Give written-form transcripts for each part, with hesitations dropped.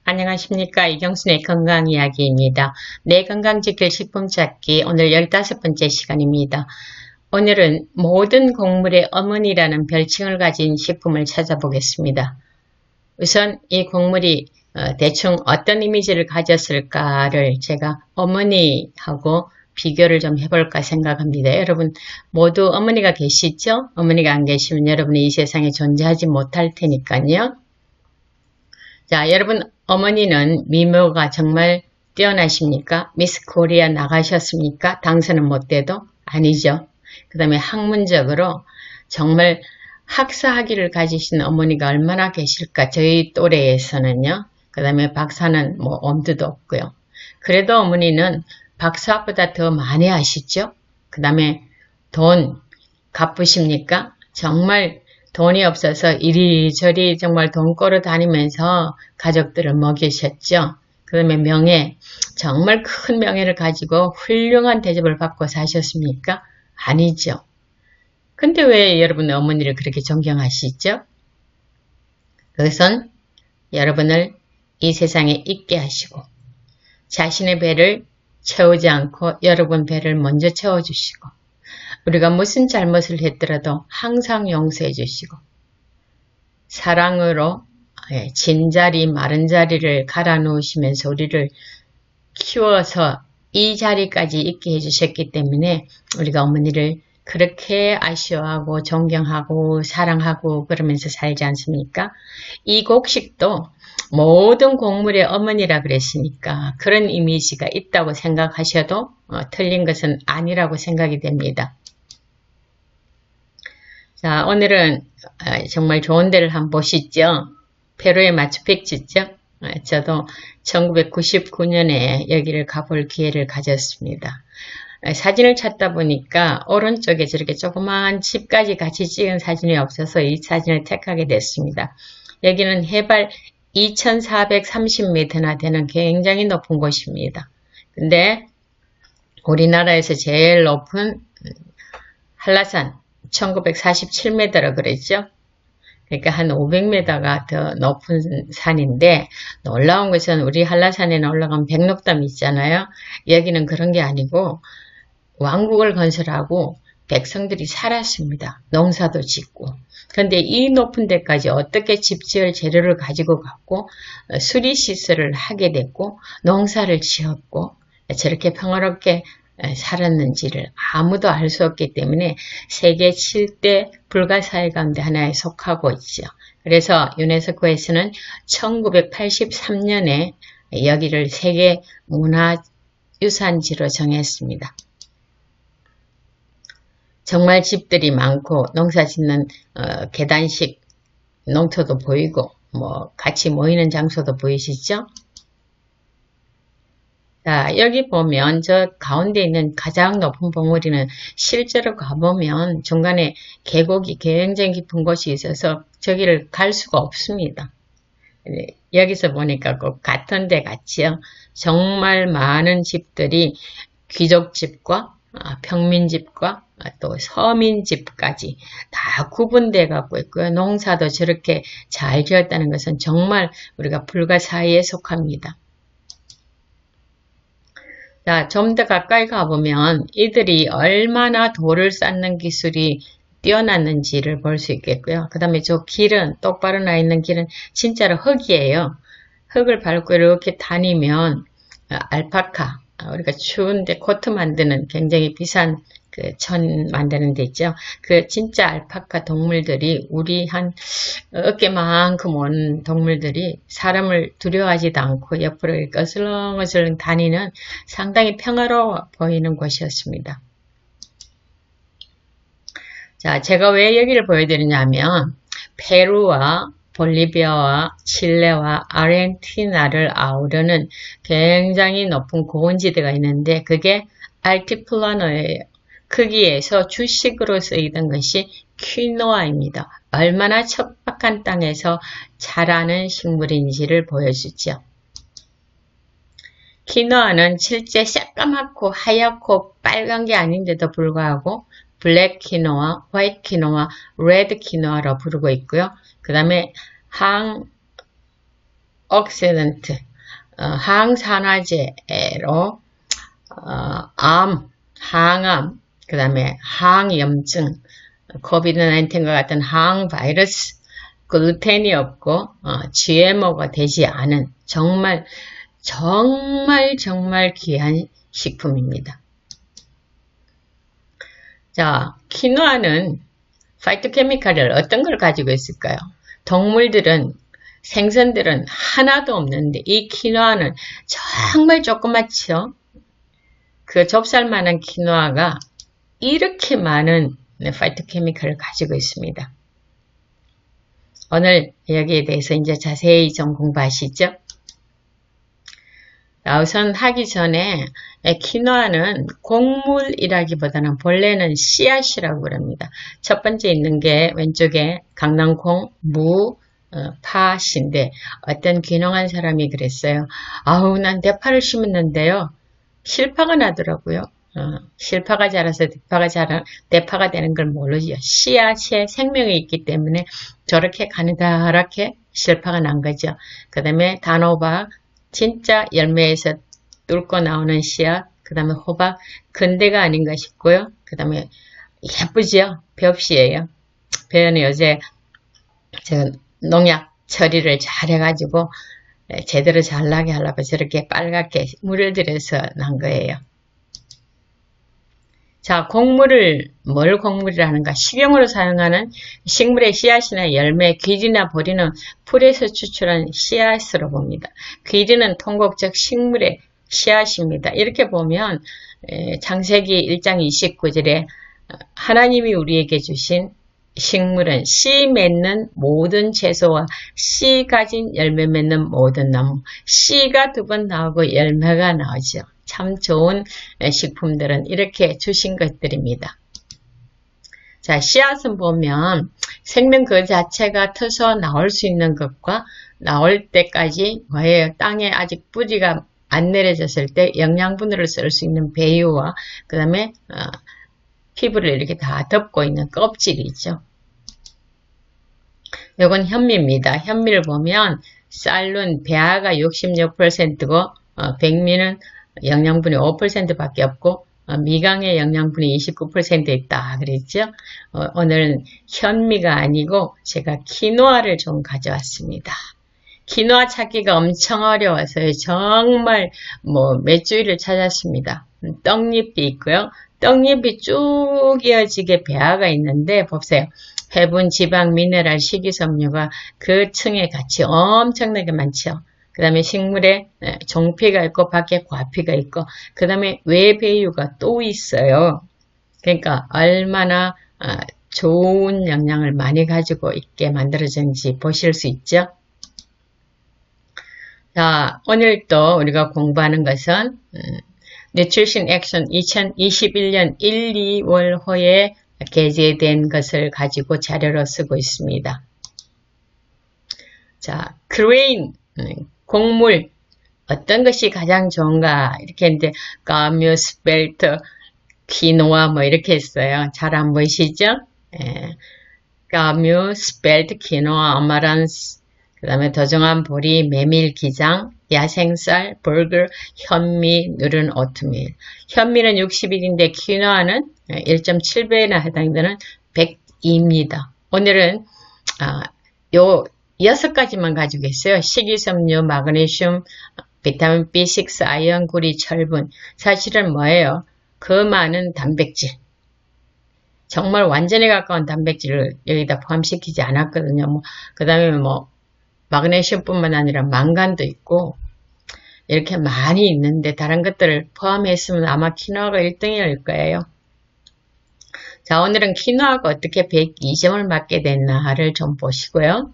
안녕하십니까. 이경순의 건강이야기입니다. 내 건강 지킬 식품 찾기 오늘 15번째 시간입니다. 오늘은 모든 곡물의 어머니라는 별칭을 가진 식품을 찾아보겠습니다. 우선 이 곡물이 대충 어떤 이미지를 가졌을까를 제가 어머니하고 비교를 좀 해볼까 생각합니다. 여러분 모두 어머니가 계시죠? 어머니가 안 계시면 여러분이 이 세상에 존재하지 못할 테니까요. 자, 여러분 어머니는 미모가 정말 뛰어나십니까? 미스 코리아 나가셨습니까? 당선은 못 돼도? 아니죠. 그 다음에 학문적으로 정말 학사학위를 가지신 어머니가 얼마나 계실까? 저희 또래에서는요. 그 다음에 박사는 뭐 엄두도 없고요. 그래도 어머니는 박사보다 더 많이 아시죠? 그 다음에 돈 갚으십니까? 정말 돈이 없어서 이리저리 정말 돈 끌어 다니면서 가족들을 먹이셨죠. 그 다음에 명예, 정말 큰 명예를 가지고 훌륭한 대접을 받고 사셨습니까? 아니죠. 근데 왜 여러분 어머니를 그렇게 존경하시죠? 그것은 여러분을 이 세상에 있게 하시고 자신의 배를 채우지 않고 여러분 배를 먼저 채워주시고 우리가 무슨 잘못을 했더라도 항상 용서해 주시고 사랑으로 진자리 마른 자리를 갈아 놓으시면서 우리를 키워서 이 자리까지 있게 해주셨기 때문에 우리가 어머니를 그렇게 아쉬워하고 존경하고 사랑하고 그러면서 살지 않습니까? 이 곡식도 모든 곡물의 어머니라 그랬으니까 그런 이미지가 있다고 생각하셔도 틀린 것은 아니라고 생각이 됩니다. 자, 오늘은 정말 좋은 데를 한번 보시죠. 페루의 마추픽추죠. 저도 1999년에 여기를 가볼 기회를 가졌습니다. 사진을 찾다 보니까 오른쪽에 저렇게 조그마한 집까지 같이 찍은 사진이 없어서 이 사진을 택하게 됐습니다. 여기는 해발 2430m나 되는 굉장히 높은 곳입니다. 근데 우리나라에서 제일 높은 한라산 1947m라 그랬죠. 그러니까 한 500m가 더 높은 산인데 놀라운 것은 우리 한라산에는 올라가면 백록담이 있잖아요. 여기는 그런 게 아니고 왕국을 건설하고 백성들이 살았습니다. 농사도 짓고. 그런데 이 높은 데까지 어떻게 집 지을 재료를 가지고 갔고 수리시설을 하게 됐고 농사를 지었고 저렇게 평화롭게 살았는지를 아무도 알 수 없기 때문에 세계 7대 불가사의 가운데 하나에 속하고 있죠. 그래서 유네스코에서는 1983년에 여기를 세계 문화유산지로 정했습니다. 정말 집들이 많고 농사 짓는 계단식 농토도 보이고 뭐 같이 모이는 장소도 보이시죠? 자, 여기 보면 저 가운데 있는 가장 높은 봉우리는 실제로 가보면 중간에 계곡이 굉장히 깊은 곳이 있어서 저기를 갈 수가 없습니다. 여기서 보니까 꼭 같은 데 같이요. 정말 많은 집들이 귀족집과 평민집과 또 서민집까지 다 구분되어 갖고 있고요. 농사도 저렇게 잘 지었다는 것은 정말 우리가 불가사의에 속합니다. 자, 좀 더 가까이 가보면 이들이 얼마나 돌을 쌓는 기술이 뛰어났는지를 볼 수 있겠고요. 그 다음에 저 길은, 똑바로 나 있는 길은 진짜로 흙이에요. 흙을 밟고 이렇게 다니면 알파카, 우리가 추운데 코트 만드는 굉장히 비싼 그 천 만드는 데 있죠. 그 진짜 알파카 동물들이 우리 한 어깨만큼 온 동물들이 사람을 두려워하지도 않고 옆으로 어슬렁어슬렁 다니는 상당히 평화로워 보이는 곳이었습니다. 자, 제가 왜 여기를 보여드리냐면 페루와 볼리비아와 칠레와 아르헨티나를 아우르는 굉장히 높은 고원지대가 있는데 그게 알티플라노예요. 크기에서 주식으로 쓰이던 것이 퀴노아입니다. 얼마나 척박한 땅에서 자라는 식물인지를 보여주죠. 퀴노아는 실제 새까맣고 하얗고 빨간 게 아닌데도 불구하고 블랙 퀴노아, 화이트 퀴노아, 레드 퀴노아로 부르고 있고요. 그 다음에 항, antioxidant, 항산화제로 암, 항암, 그 다음에 항염증, 코비드-19과 같은 항바이러스, 글루텐이 없고 GMO가 되지 않은 정말 귀한 식품입니다. 자, 키노아는 파이토케미칼을 어떤 걸 가지고 있을까요? 동물들은, 생선들은 하나도 없는데 이 키노아는 정말 조그맣죠? 그 좁쌀만한 키노아가 이렇게 많은 파이토케미칼을 가지고 있습니다. 오늘 여기에 대해서 이제 자세히 좀 공부하시죠. 우선 하기 전에 키노아는 곡물이라기보다는 본래는 씨앗이라고 그럽니다. 첫 번째 있는 게 왼쪽에 강낭콩, 무, 팥인데 어떤 귀농한 사람이 그랬어요. 아우, 난 대파를 심었는데요. 실파가 나더라고요. 실파가 자라서 대파가 되는 걸 모르죠. 씨앗에 생명이 있기 때문에 저렇게 가느다랗게 실파가 난 거죠. 그 다음에 단호박, 진짜 열매에서 뚫고 나오는 씨앗, 그 다음에 호박, 근대가 아닌가 싶고요. 그 다음에 예쁘죠? 벽씨예요. 벼는 요새 농약 처리를 잘 해가지고 제대로 잘 나게 하려고 저렇게 빨갛게 물을 들여서 난 거예요. 자, 뭘 곡물이라는가? 식용으로 사용하는 식물의 씨앗이나 열매, 귀리나 보리는 풀에서 추출한 씨앗으로 봅니다. 귀리는 통곡적 식물의 씨앗입니다. 이렇게 보면 창세기 1장 29절에 하나님이 우리에게 주신 식물은 씨 맺는 모든 채소와 씨 가진 열매 맺는 모든 나무. 씨가 2번 나오고 열매가 나오죠. 참 좋은 식품들은 이렇게 주신 것들입니다. 자, 씨앗은 보면 생명 그 자체가 터서 나올 수 있는 것과 나올 때까지 뭐예요? 땅에 아직 뿌리가 안 내려졌을 때 영양분으로 쓸 수 있는 배유와 그 다음에 피부를 이렇게 다 덮고 있는 껍질이 있죠. 이건 현미입니다. 현미를 보면 쌀은 배아가 66%고 백미는 영양분이 5%밖에 없고 미강의 영양분이 29% 있다 그랬죠. 오늘은 현미가 아니고 제가 키노아를 좀 가져왔습니다. 키노아 찾기가 엄청 어려워서요. 정말 몇 주일을 찾았습니다. 떡잎이 있고요. 떡잎이 쭉 이어지게 배아가 있는데 보세요. 해분, 지방, 미네랄, 식이섬유가 그 층에 같이 엄청나게 많죠. 그 다음에 식물에 종피가 있고 밖에 과피가 있고 그 다음에 외배유가 또 있어요. 그러니까 얼마나 좋은 영양을 많이 가지고 있게 만들어졌는지 보실 수 있죠. 자, 오늘 또 우리가 공부하는 것은 Nutrition Action 2021년 1, 2월호에 게재된 것을 가지고 자료로 쓰고 있습니다. 자, 그레인, 곡물, 어떤 것이 가장 좋은가? 이렇게 했는데, 가뮤, 스펠트, 키노아, 이렇게 했어요. 잘 안 보이시죠? 가뮤, 스펠트, 키노아, 아마란스, 그 다음에 도정한 보리, 메밀, 기장, 야생쌀, 버거, 현미, 누른 오트밀. 현미는 60일인데 키노아는 1.7배나 해당되는 102입니다. 오늘은 요 6가지만 가지고 있어요. 식이섬유, 마그네슘, 비타민 B6, 아연, 구리, 철분. 사실은 뭐예요? 그 많은 단백질. 정말 완전히 가까운 단백질을 여기다 포함시키지 않았거든요. 그 다음에 마그네슘뿐만 아니라 망간도 있고 이렇게 많이 있는데 다른 것들을 포함했으면 아마 키노아가 1등일 거예요. 자, 오늘은 키노아가 어떻게 102점을 맞게 됐나를 좀 보시고요.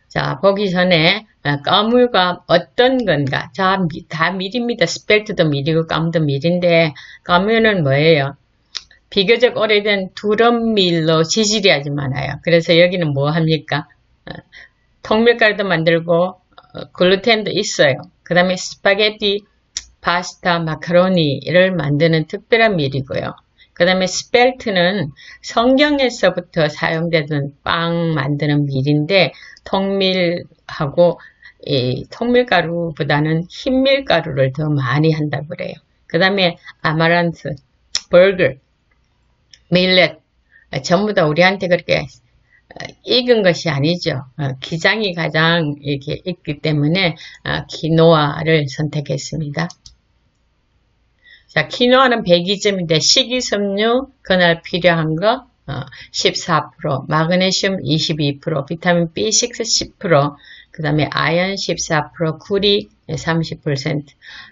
자, 보기 전에 가물과 어떤 건가? 자, 다 밀입니다. 스펠트도 밀이고 깜도 밀인데 가물은 뭐예요? 비교적 오래된 두릅밀로 지질이 아주 많아요. 그래서 여기는 뭐 합니까? 통밀가루도 만들고 글루텐도 있어요. 그 다음에 스파게티, 파스타, 마카로니를 만드는 특별한 밀이고요. 그 다음에 스펠트는 성경에서부터 사용되던 빵 만드는 밀인데 통밀하고 이 통밀가루보다는 흰밀가루를 더 많이 한다고 그래요. 그 다음에 아마란트, 버거, 밀렛 전부 다 우리한테 그렇게 익은 것이 아니죠. 기장이 가장 이렇게 있기 때문에 키노아를 선택했습니다. 자, 키노아는 102점인데 식이섬유 그날 필요한 거 14%, 마그네슘 22%, 비타민 B6 10%, 그 다음에 아연 14%, 구리 30%,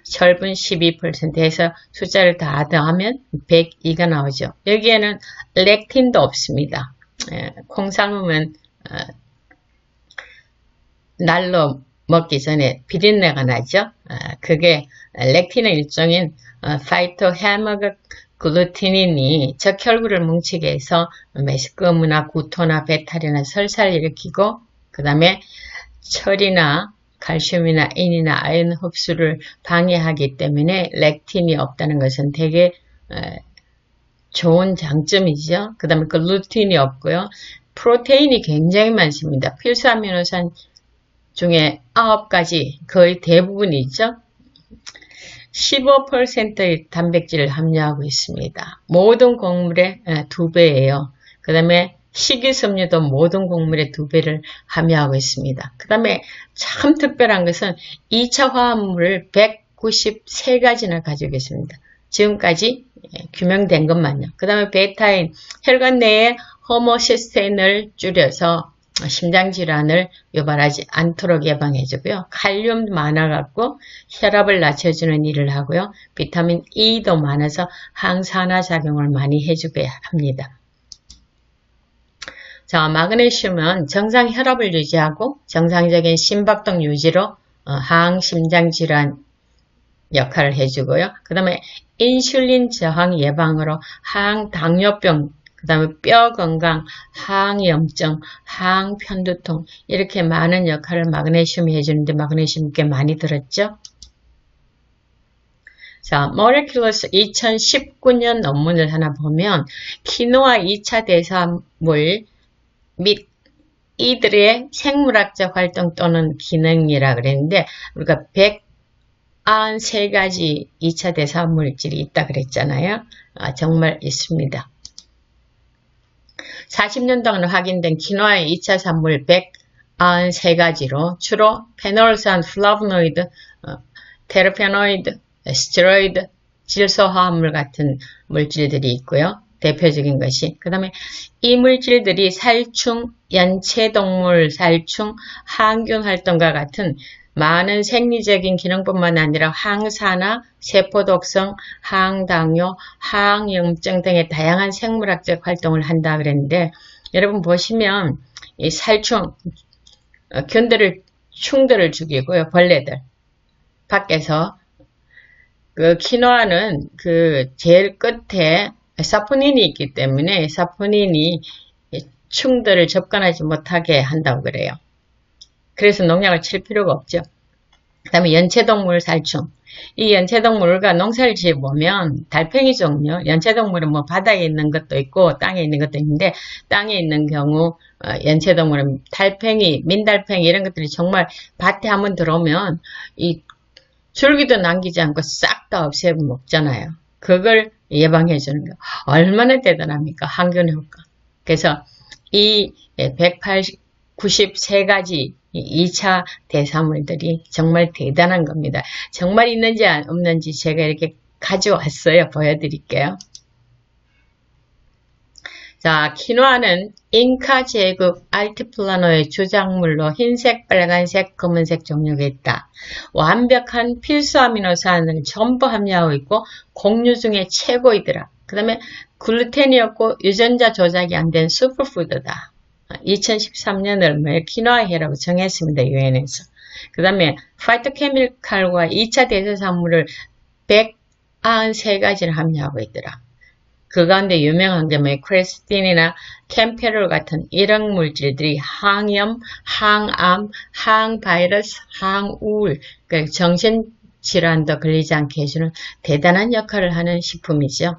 철분 12% 해서 숫자를 다 더하면 102가 나오죠. 여기에는 렉틴도 없습니다. 콩 삶으면 날로 먹기 전에 비린내가 나죠. 그게 렉틴의 일종인 파이토헤모글루티닌이 적혈구를 뭉치게 해서 메스꺼무나 구토나 배탈이나 설사를 일으키고 그 다음에 철이나 칼슘이나 인이나 아연 흡수를 방해하기 때문에 렉틴이 없다는 것은 되게 좋은 장점이죠. 그 다음에 글루틴이 없고요. 프로테인이 굉장히 많습니다. 필수 아미노산 중에 9가지 거의 대부분이죠. 15%의 단백질을 함유하고 있습니다. 모든 곡물의 2배예요. 그 다음에 식이섬유도 모든 곡물의 2배를 함유하고 있습니다. 그 다음에 참 특별한 것은 2차 화합물을 193가지나 가지고 있습니다. 지금까지 규명된 것만요. 그 다음에 베타인, 혈관 내에 호모시스테인을 줄여서 심장질환을 유발하지 않도록 예방해주고요. 칼륨도 많아갖고 혈압을 낮춰주는 일을 하고요. 비타민 E도 많아서 항산화 작용을 많이 해주게 합니다. 자, 마그네슘은 정상 혈압을 유지하고 정상적인 심박동 유지로 항심장질환 역할을 해주고요. 그 다음에 인슐린 저항 예방으로 항당뇨병, 그 다음에 뼈 건강, 항염증, 항편두통 이렇게 많은 역할을 마그네슘이 해주는데 마그네슘 꽤 많이 들었죠. 자, 모레큘러스 2019년 논문을 하나 보면 키노아 2차 대사물 및 이들의 생물학적 활동 또는 기능이라 그랬는데 우리가 193가지 2차 대사물질이 있다 그랬잖아요. 정말 있습니다. 40년 동안 확인된 키노아의 2차 산물 193가지로 주로 페놀산, 플라보노이드, 테르페노이드, 스테로이드, 질소화합물 같은 물질들이 있고요. 대표적인 것이. 그 다음에 이 물질들이 살충, 연체동물 살충, 항균 활동과 같은 많은 생리적인 기능뿐만 아니라 항산화, 세포독성, 항당뇨, 항염증 등의 다양한 생물학적 활동을 한다 그랬는데 여러분 보시면 이 살충, 충들을 죽이고요. 벌레들. 밖에서 그 키노아는 그 제일 끝에 사포닌이 있기 때문에 사포닌이 충들을 접근하지 못하게 한다고 그래요. 그래서 농약을 칠 필요가 없죠. 그 다음에 연체동물 살충. 이 연체동물과 농사를 지어보면 달팽이 종류, 연체동물은 뭐 바닥에 있는 것도 있고 땅에 있는 것도 있는데 땅에 있는 경우 연체동물은 달팽이, 민달팽이 이런 것들이 정말 밭에 한번 들어오면 이 줄기도 남기지 않고 싹 다 없애고 먹잖아요. 그걸 예방해 주는 거 얼마나 대단합니까? 항균 효과. 그래서 이 193가지 2차 대사물들이 정말 대단한 겁니다. 정말 있는지 없는지 제가 이렇게 가져왔어요. 보여드릴게요. 자, 키노아는 잉카 제국 알티플라노의 주작물로 흰색, 빨간색, 검은색 종류가 있다. 완벽한 필수 아미노산을 전부 함유하고 있고 곡류 중에 최고이더라. 그 다음에 글루텐이 없고 유전자 조작이 안 된 슈퍼푸드다. 2013년을 키노아해라고 정했습니다. 유엔에서. 그 다음에 파이토케미칼과 2차 대사산물을 193가지를 함유하고 있더라. 그 가운데 유명한 게 크레스틴이나 캠페롤 같은 이런 물질들이 항염, 항암, 항바이러스, 항우울, 그러니까 정신질환도 걸리지 않게 해주는 대단한 역할을 하는 식품이죠.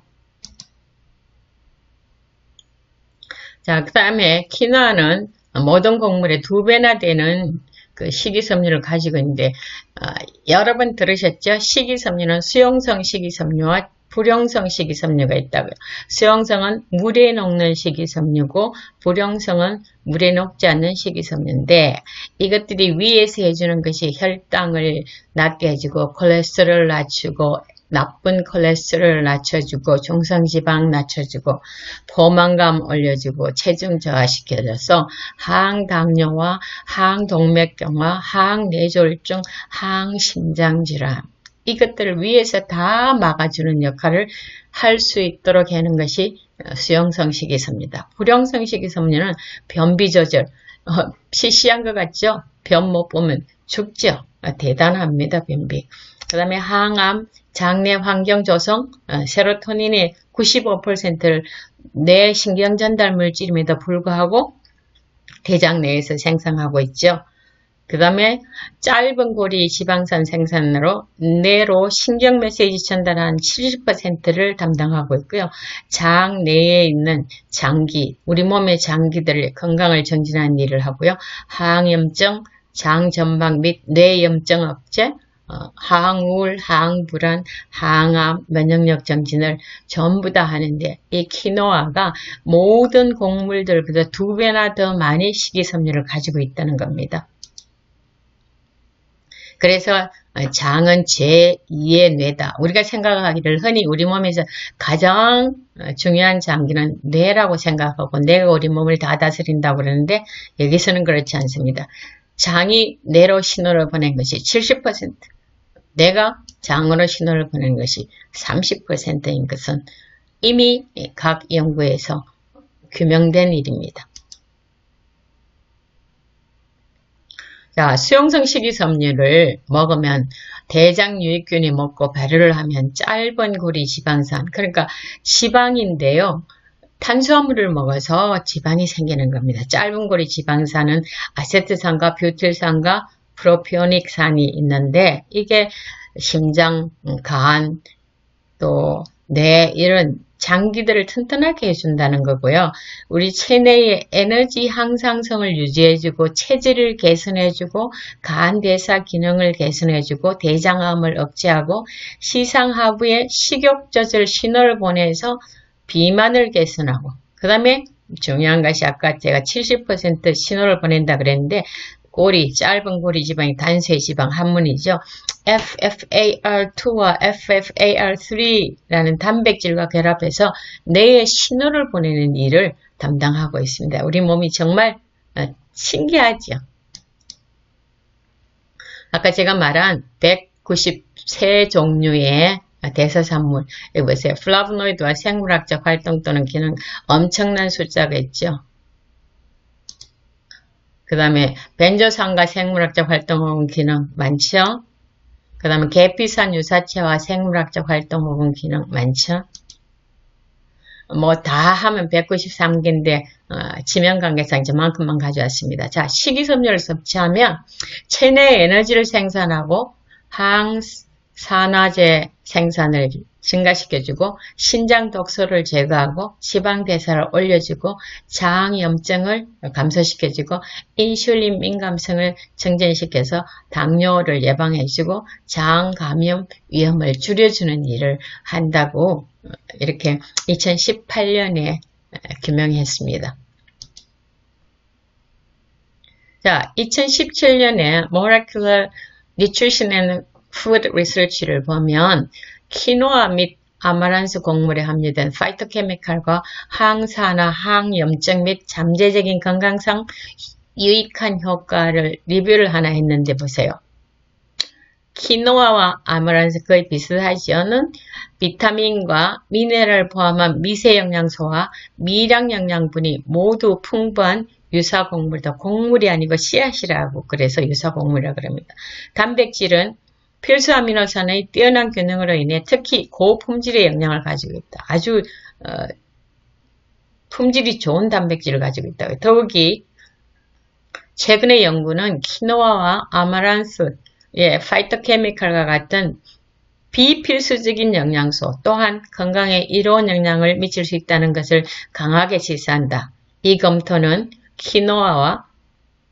자, 그 다음에 키노아는 모든 곡물의 2배나 되는 그 식이섬유를 가지고 있는데, 여러 번 들으셨죠? 식이섬유는 수용성 식이섬유와 불용성 식이섬유가 있다고요. 수용성은 물에 녹는 식이섬유고 불용성은 물에 녹지 않는 식이섬유인데, 이것들이 위에서 해주는 것이 혈당을 낮게 해주고 콜레스테롤을 낮추고 나쁜 콜레스테롤을 낮춰주고 중성지방 낮춰주고 포만감 올려주고 체중 저하시켜줘서 항당뇨와 항동맥경화, 항뇌졸중, 항심장질환 이것들을 위에서 다 막아주는 역할을 할 수 있도록 하는 것이 수용성 식이섬유입니다. 불용성 식이섬유는 변비 조절, 시시한 것 같죠? 변 못 보면 죽죠? 대단합니다, 변비. 그 다음에 항암, 장내 환경 조성, 세로토닌의 95%를 뇌 신경 전달 물질임에도 불구하고 대장 내에서 생성하고 있죠. 그 다음에 짧은 고리 지방산 생산으로 뇌로 신경 메시지 전달한 70%를 담당하고 있고요. 장 내에 있는 장기, 우리 몸의 장기들의 건강을 정진하는 일을 하고요. 항염증, 장 전방 및 뇌염증 억제, 항우울, 항불안, 항암, 면역력 정진을 전부 다 하는데 이 키노아가 모든 곡물들보다 2배나 더 많이 식이섬유를 가지고 있다는 겁니다. 그래서 장은 제2의 뇌다. 우리가 생각하기를 흔히 우리 몸에서 가장 중요한 장기는 뇌라고 생각하고 뇌가 우리 몸을 다 다스린다고 그러는데 여기서는 그렇지 않습니다. 장이 뇌로 신호를 보낸 것이 70%, 뇌가 장으로 신호를 보낸 것이 30%인 것은 이미 각 연구에서 규명된 일입니다. 자, 수용성 식이섬유를 먹으면 대장 유익균이 먹고 발효를 하면 짧은 고리 지방산, 그러니까 지방인데요. 탄수화물을 먹어서 지방이 생기는 겁니다. 짧은 고리 지방산은 아세트산과 뷰틸산과 프로피오닉산이 있는데 이게 심장, 간, 또 뇌 이런 장기들을 튼튼하게 해준다는 거고요. 우리 체내의 에너지 항상성을 유지해주고 체질을 개선해주고 간 대사 기능을 개선해주고 대장암을 억제하고 시상하부에 식욕 조절 신호를 보내서 비만을 개선하고 그 다음에 중요한 것이 아까 제가 70% 신호를 보낸다 그랬는데 고리, 짧은 고리 지방이 단수의 지방 한문이죠. FFAR2와 FFAR3라는 단백질과 결합해서 뇌에 신호를 보내는 일을 담당하고 있습니다. 우리 몸이 정말 신기하죠. 아까 제가 말한 193종류의 대사산물, 여기 보세요. 플라보노이드와 생물학적 활동 또는 기능 엄청난 숫자가 있죠. 그 다음에 벤조산과 생물학적 활동 혹은 기능 많죠. 그 다음에 계피산 유사체와 생물학적 활동 혹은 기능 많죠. 뭐 다 하면 193개인데 지면관계상 저만큼만 가져왔습니다. 자, 식이섬유를 섭취하면 체내 에너지를 생산하고 항산화제 생산을 증가시켜주고 신장 독소를 제거하고 지방 대사를 올려주고 장 염증을 감소시켜주고 인슐린 민감성을 증진시켜서 당뇨를 예방해주고 장 감염 위험을 줄여주는 일을 한다고 이렇게 2018년에 규명했습니다. 자, 2017년에 Molecular Nutrition and Food Research를 보면 키노아 및 아마란스 곡물에 함유된 파이토케미칼과 항산화, 항염증 및 잠재적인 건강상 유익한 효과를 리뷰를 하나 했는데 보세요. 키노아와 아마란스 거의 비슷하지요는 비타민과 미네랄을 포함한 미세 영양소와 미량 영양분이 모두 풍부한 유사 곡물이다. 곡물이 아니고 씨앗이라고 그래서 유사 곡물이라고 그럽니다. 단백질은 필수 아미노산의 뛰어난 균형으로 인해 특히 고품질의 영양을 가지고 있다. 아주 품질이 좋은 단백질을 가지고 있다. 더욱이 최근의 연구는 키노아와 아마란스, 파이토케미칼과 같은 비필수적인 영양소 또한 건강에 이로운 영향을 미칠 수 있다는 것을 강하게 시사한다. 이 검토는 키노아와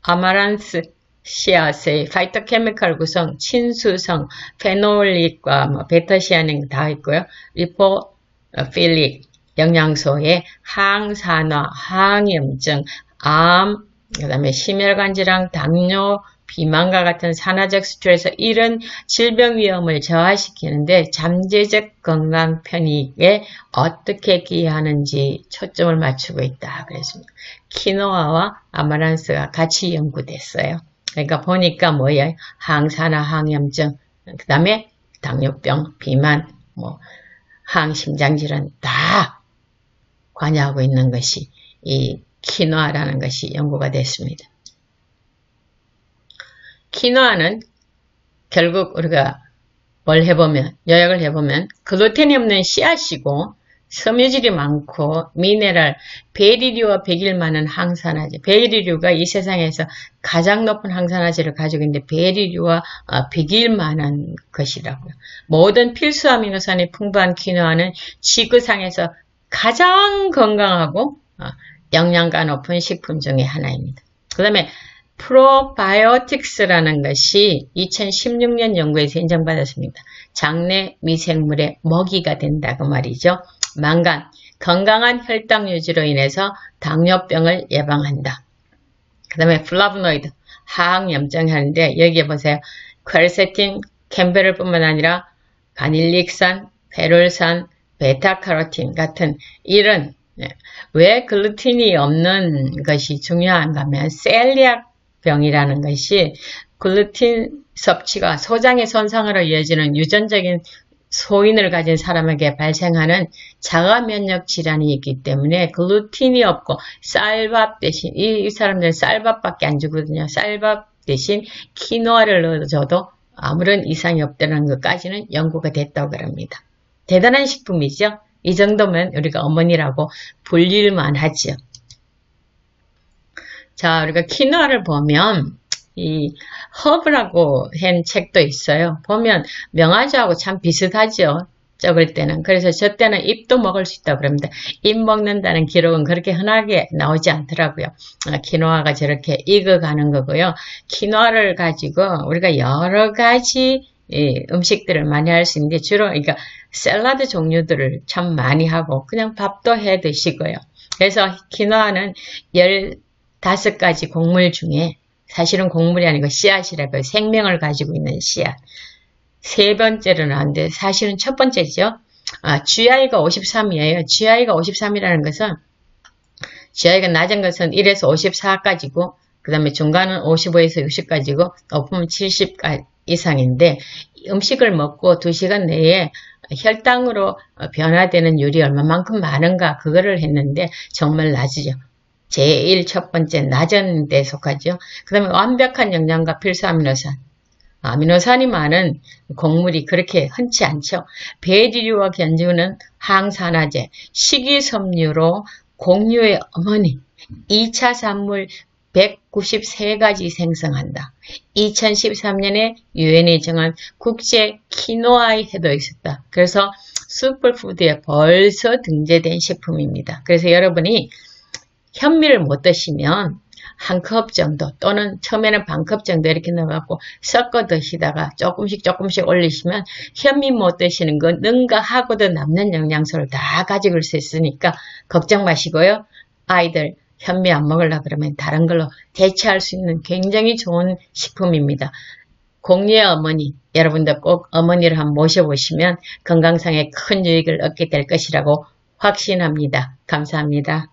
아마란스 씨앗의 파이토케미컬 구성, 친수성, 페놀릭과 베타시아닌 다 있고요. 리포필릭 영양소에 항산화, 항염증, 암, 그 다음에 심혈관 질환, 당뇨, 비만과 같은 산화적 스트레스 이런 질병 위험을 저하시키는데 잠재적 건강 편익에 어떻게 기여하는지 초점을 맞추고 있다. 그랬습니다. 키노아와 아마란스가 같이 연구됐어요. 그러니까 보니까 뭐예요? 항산화, 항염증, 그 다음에 당뇨병, 비만, 항심장질환 다 관여하고 있는 것이 이 키노아라는 것이 연구가 됐습니다. 키노아는 결국 우리가 요약을 해보면 글루텐이 없는 씨앗이고 섬유질이 많고 미네랄, 베리류와 백일 많은 항산화제. 베리류가 이 세상에서 가장 높은 항산화제를 가지고 있는데 베리류와 백일 많은 것이라고요. 모든 필수 아미노산이 풍부한 키노아는 지구상에서 가장 건강하고 영양가 높은 식품 중에 하나입니다. 그 다음에 프로바이오틱스라는 것이 2016년 연구에서 인정받았습니다. 장내 미생물의 먹이가 된다고 말이죠. 망간, 건강한 혈당 유지로 인해서 당뇨병을 예방한다. 그 다음에 플라보노이드, 항염증하는데 여기에 보세요. 퀘르세틴, 캠베롤뿐만 아니라 가닐릭산, 페룰산, 베타카로틴 같은 이런 왜 글루틴이 없는 것이 중요한가 하면 셀리악 병이라는 것이 글루틴 섭취가 소장의 손상으로 이어지는 유전적인 소인을 가진 사람에게 발생하는 자가 면역 질환이 있기 때문에 글루틴이 없고 쌀밥 대신 이 사람들은 쌀밥밖에 안 주거든요. 쌀밥 대신 키노아를 넣어줘도 아무런 이상이 없다는 것까지는 연구가 됐다고 합니다. 대단한 식품이죠. 이 정도면 우리가 어머니라고 불릴만 하죠. 자, 우리가 키노아를 보면 이 허브라고 한 책도 있어요. 보면 명아주하고 참 비슷하죠. 적을 때는. 그래서 저 때는 잎도 먹을 수 있다고 그럽니다. 잎 먹는다는 기록은 그렇게 흔하게 나오지 않더라고요. 키노아가 저렇게 익어가는 거고요. 키노아를 가지고 우리가 여러 가지 음식들을 많이 할 수 있는데 주로 그러니까 샐러드 종류들을 참 많이 하고 그냥 밥도 해 드시고요. 그래서 키노아는 15가지 곡물 중에 사실은 곡물이 아니고 씨앗이라고 생명을 가지고 있는 씨앗. 세 번째로 나왔는데 사실은 첫 번째죠. GI가 53이에요. GI가 53이라는 것은 GI가 낮은 것은 1에서 54까지고 그 다음에 중간은 55에서 60까지고 높으면 70 이상인데 음식을 먹고 2시간 내에 혈당으로 변화되는 율이 얼마만큼 많은가 그거를 했는데 정말 낮으죠. 제일 첫 번째 낮은 데 속하죠. 그 다음에 완벽한 영양과 필수 아미노산. 아미노산이 많은 곡물이 그렇게 흔치 않죠. 베리류와 견주는 항산화제, 식이섬유로 곡류의 어머니, 2차 산물 193가지 생성한다. 2013년에 유엔이 정한 국제 키노아의 해도 있었다. 그래서 슈퍼푸드에 벌써 등재된 식품입니다. 그래서 여러분이 현미를 못 드시면 한 컵 정도 또는 처음에는 반 컵 정도 이렇게 넣어갖고 섞어 드시다가 조금씩 올리시면 현미 못 드시는 거 능가하고도 남는 영양소를 다 가지고 수 있으니까 걱정 마시고요. 아이들 현미 안 먹으려고 그러면 다른 걸로 대체할 수 있는 굉장히 좋은 식품입니다. 공유의 어머니, 여러분들 꼭 어머니를 한번 모셔보시면 건강상에 큰 유익을 얻게 될 것이라고 확신합니다. 감사합니다.